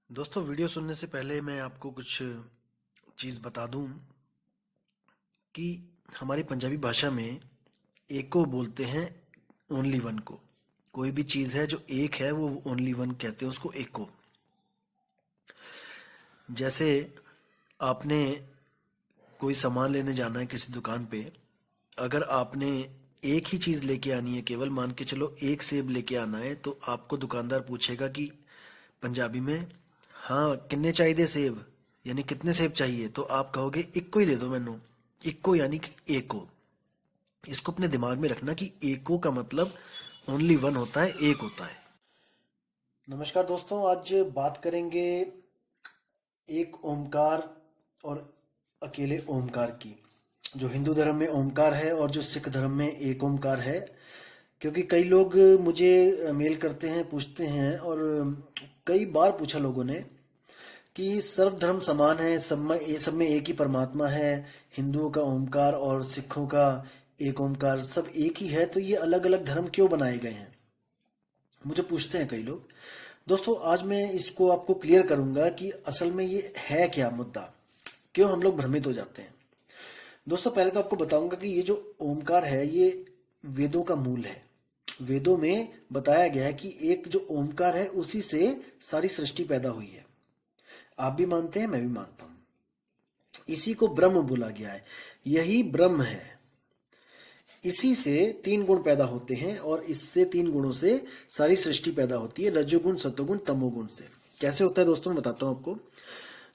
दोस्तों, वीडियो सुनने से पहले मैं आपको कुछ चीज़ बता दूं कि हमारी पंजाबी भाषा में एको बोलते हैं ओनली वन को। कोई भी चीज़ है जो एक है वो ओनली वन कहते हैं उसको एको। जैसे आपने कोई सामान लेने जाना है किसी दुकान पे, अगर आपने एक ही चीज़ लेके आनी है, केवल मान के चलो एक सेब लेके आना है, तो आपको दुकानदार पूछेगा कि पंजाबी में, हाँ कितने चाहिए सेब, यानी कितने सेब चाहिए, तो आप कहोगे इक्को ही दे दो मैनू। इक्को यानी कि एको। इसको अपने दिमाग में रखना कि एको का मतलब ओनली वन होता है, एक होता है। नमस्कार दोस्तों, आज बात करेंगे एक ओमकार और अकेले ओमकार की। जो हिंदू धर्म में ओमकार है और जो सिख धर्म में एक ओमकार है। क्योंकि कई लोग मुझे मेल करते हैं, पूछते हैं, और कई बार पूछा लोगों ने कि सर्वधर्म समान है, सब में एक ही परमात्मा है। हिंदुओं का ओमकार और सिखों का एक ओमकार, सब एक ही है, तो ये अलग अलग धर्म क्यों बनाए गए हैं, मुझे पूछते हैं कई लोग। दोस्तों, आज मैं इसको आपको क्लियर करूंगा कि असल में ये है क्या मुद्दा, क्यों हम लोग भ्रमित हो जाते हैं। दोस्तों, पहले तो आपको बताऊंगा कि ये जो ओमकार है ये वेदों का मूल है। वेदों में बताया गया है कि एक जो ओमकार है उसी से सारी सृष्टि पैदा हुई है। आप भी मानते हैं, मैं भी मानता हूं। इसी को ब्रह्म बोला गया है, यही ब्रह्म है। इसी से तीन गुण पैदा होते हैं और इससे तीन गुणों से सारी सृष्टि पैदा होती है, रजोगुण, सतोगुण, तमोगुण से। कैसे होता है दोस्तों, मैं बताता हूं आपको।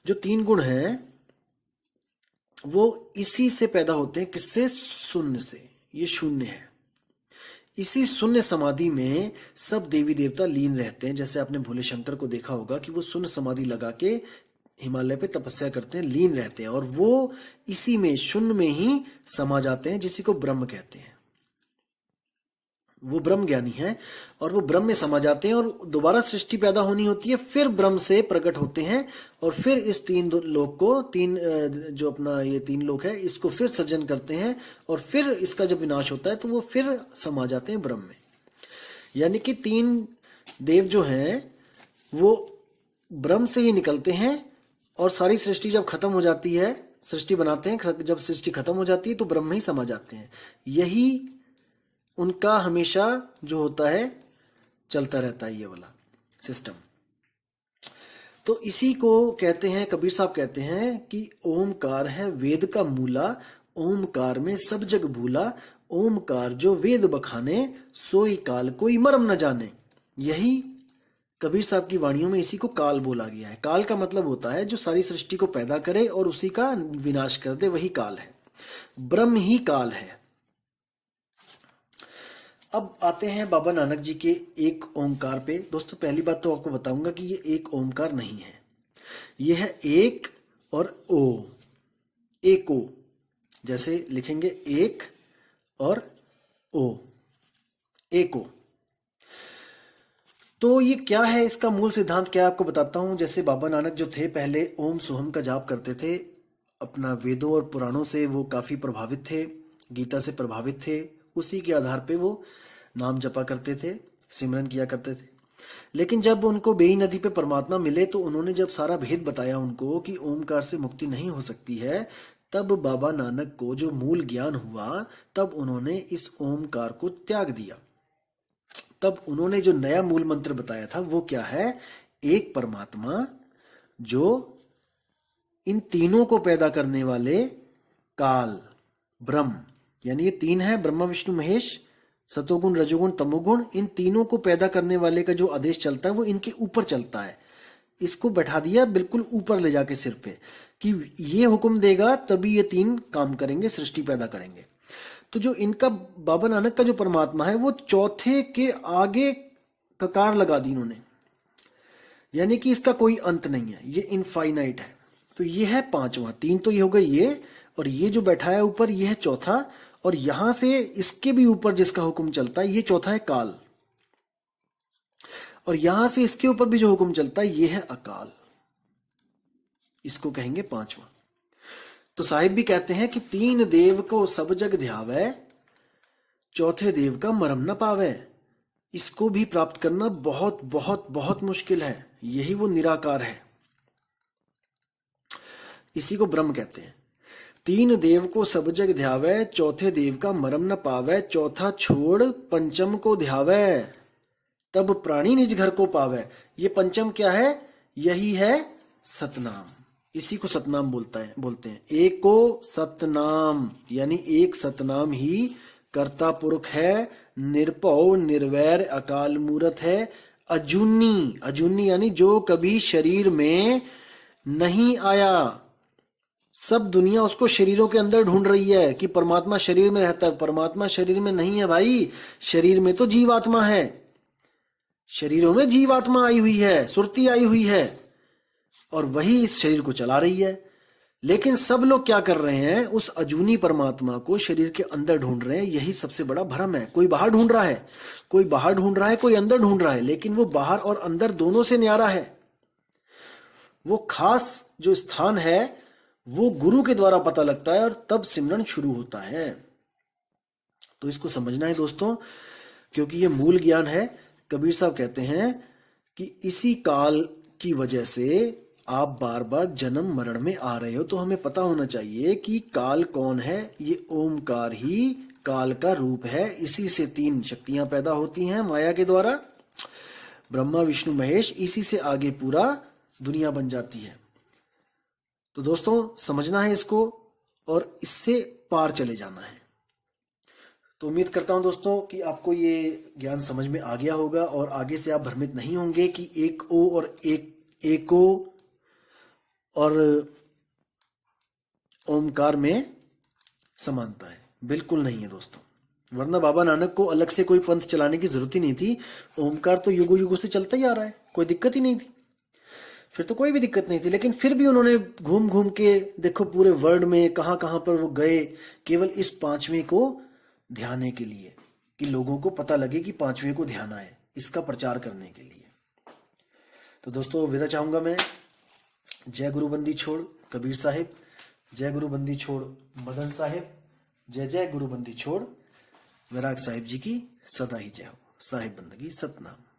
जो तीन गुण हैं वो इसी से पैदा होते हैं, किससे? शून्य से। ये शून्य है। इसी शून्य समाधि में सब देवी देवता लीन रहते हैं। जैसे आपने भोले शंकर को देखा होगा कि वो शून्य समाधि लगा के हिमालय पे तपस्या करते हैं, लीन रहते हैं, और वो इसी में शून्य में ही समा जाते हैं, जिसी को ब्रह्म कहते हैं। वो ब्रह्म ज्ञानी है और वो ब्रह्म में समा जाते हैं, और दोबारा सृष्टि पैदा होनी होती है, फिर ब्रह्म से प्रकट होते हैं, और फिर इस तीन लोक को, जो अपना ये तीन लोक है, इसको फिर सृजन करते हैं, और फिर इसका जब विनाश होता है तो वो फिर समा जाते हैं ब्रह्म में। यानी कि तीन देव जो हैं वो ब्रह्म से ही निकलते हैं, और सारी सृष्टि जब खत्म हो जाती है, सृष्टि बनाते हैं, जब सृष्टि खत्म हो जाती है तो ब्रह्म में ही समा जाते हैं। यही उनका हमेशा जो होता है चलता रहता है, ये वाला सिस्टम। तो इसी को कहते हैं, कबीर साहब कहते हैं कि ओमकार है वेद का मूला, ओमकार में सब जग भूला, ओमकार जो वेद बखाने, सोई काल कोई मरम न जाने। यही कबीर साहब की वाणियों में इसी को काल बोला गया है। काल का मतलब होता है जो सारी सृष्टि को पैदा करे और उसी का विनाश कर दे, वही काल है। ब्रह्म ही काल है। अब आते हैं बाबा नानक जी के एक ओमकार पे। दोस्तों, पहली बात तो आपको बताऊंगा कि ये एक ओमकार नहीं है, ये है एक और ओ। एको, जैसे लिखेंगे एक और ओ, एको। तो ये क्या है, इसका मूल सिद्धांत क्या है आपको बताता हूं। जैसे बाबा नानक जो थे, पहले ओम सोहम का जाप करते थे। अपना वेदों और पुराणों से वो काफी प्रभावित थे, गीता से प्रभावित थे। उसी के आधार पे वो नाम जपा करते थे, सिमरन किया करते थे। लेकिन जब उनको बेई नदी पे परमात्मा मिले तो उन्होंने जब सारा भेद बताया उनको कि ओमकार से मुक्ति नहीं हो सकती है, तब बाबा नानक को जो मूल ज्ञान हुआ, तब उन्होंने इस ओमकार को त्याग दिया। तब उन्होंने जो नया मूल मंत्र बताया था वो क्या है? एक परमात्मा जो इन तीनों को पैदा करने वाले काल, ब्रह्म, यानी ये तीन है, ब्रह्मा विष्णु महेश, सतोगुण रजोगुण तमोगुण, इन तीनों को पैदा करने वाले का जो आदेश चलता है वो इनके ऊपर चलता है। इसको बैठा दिया बिल्कुल ऊपर ले जाके सिर पे, कि ये हुक्म देगा तभी ये तीन काम करेंगे, सृष्टि पैदा करेंगे। तो जो इनका बाबा नानक का जो परमात्मा है वो चौथे के आगे ककार लगा दी इन्होंने, यानी कि इसका कोई अंत नहीं है, ये इनफाइनाइट है। तो ये है पांचवा। तीन तो ये हो गए ये, और ये जो बैठा है ऊपर ये है चौथा, और यहां से इसके भी ऊपर जिसका हुक्म चलता है ये चौथा है काल, और यहां से इसके ऊपर भी जो हुक्म चलता है ये है अकाल। इसको कहेंगे पांचवा। तो साहिब भी कहते हैं कि तीन देव को सब जग ध्यावे, चौथे देव का मरम न पावे। इसको भी प्राप्त करना बहुत बहुत बहुत मुश्किल है। यही वो निराकार है, इसी को ब्रह्म कहते हैं। तीन देव को सब जग ध्यावै, चौथे देव का मरम न पावै, चौथा छोड़ पंचम को ध्यावै, तब प्राणी निज घर को पावै। ये पंचम क्या है? यही है सतनाम। इसी को सतनाम बोलते हैं। एक को सतनाम, यानी एक सतनाम ही कर्ता पुरुष है, निर्भव निर्वैर अकाल मूरत है, अजूनी, अजूनी यानी जो कभी शरीर में नहीं आया। सब दुनिया उसको शरीरों के अंदर ढूंढ रही है कि परमात्मा शरीर में रहता है। परमात्मा शरीर में नहीं है भाई, शरीर में तो जीवात्मा है। शरीरों में जीवात्मा आई हुई है, सुरती आई हुई है, और वही इस शरीर को चला रही है। लेकिन सब लोग क्या कर रहे हैं? उस अजूनी परमात्मा को शरीर के अंदर ढूंढ रहे हैं। यही सबसे बड़ा भ्रम है। कोई बाहर ढूंढ रहा है, कोई बाहर ढूंढ रहा है, कोई अंदर ढूंढ रहा है, लेकिन वो बाहर और अंदर दोनों से न्यारा है। वो खास जो स्थान है वो गुरु के द्वारा पता लगता है, और तब सिमरन शुरू होता है। तो इसको समझना है दोस्तों, क्योंकि ये मूल ज्ञान है। कबीर साहब कहते हैं कि इसी काल की वजह से आप बार बार जन्म मरण में आ रहे हो। तो हमें पता होना चाहिए कि काल कौन है। ये ओमकार ही काल का रूप है। इसी से तीन शक्तियां पैदा होती हैं माया के द्वारा, ब्रह्मा विष्णु महेश। इसी से आगे पूरा दुनिया बन जाती है। तो दोस्तों समझना है इसको, और इससे पार चले जाना है। तो उम्मीद करता हूं दोस्तों कि आपको ये ज्ञान समझ में आ गया होगा, और आगे से आप भ्रमित नहीं होंगे कि एक ओ और एक ओ और ओमकार में समानता है। बिल्कुल नहीं है दोस्तों, वरना बाबा नानक को अलग से कोई पंथ चलाने की जरूरत ही नहीं थी। ओमकार तो युगों युगों से चलता ही आ रहा है, कोई दिक्कत ही नहीं थी। फिर तो कोई भी दिक्कत नहीं थी, लेकिन फिर भी उन्होंने घूम घूम के देखो पूरे वर्ल्ड में कहां कहां पर वो गए, केवल इस पांचवें को ध्याने के लिए, कि लोगों को पता लगे कि पांचवें को ध्याना है, इसका प्रचार करने के लिए। तो दोस्तों विदा चाहूंगा मैं। जय गुरु बंदी छोड़ कबीर साहिब, जय गुरु बंदी छोड़ मदन साहिब, जय जय गुरु बंदी छोड़ वैराग साहिब जी की सदा ही जय हो। साहिब बंदगी सतनाम।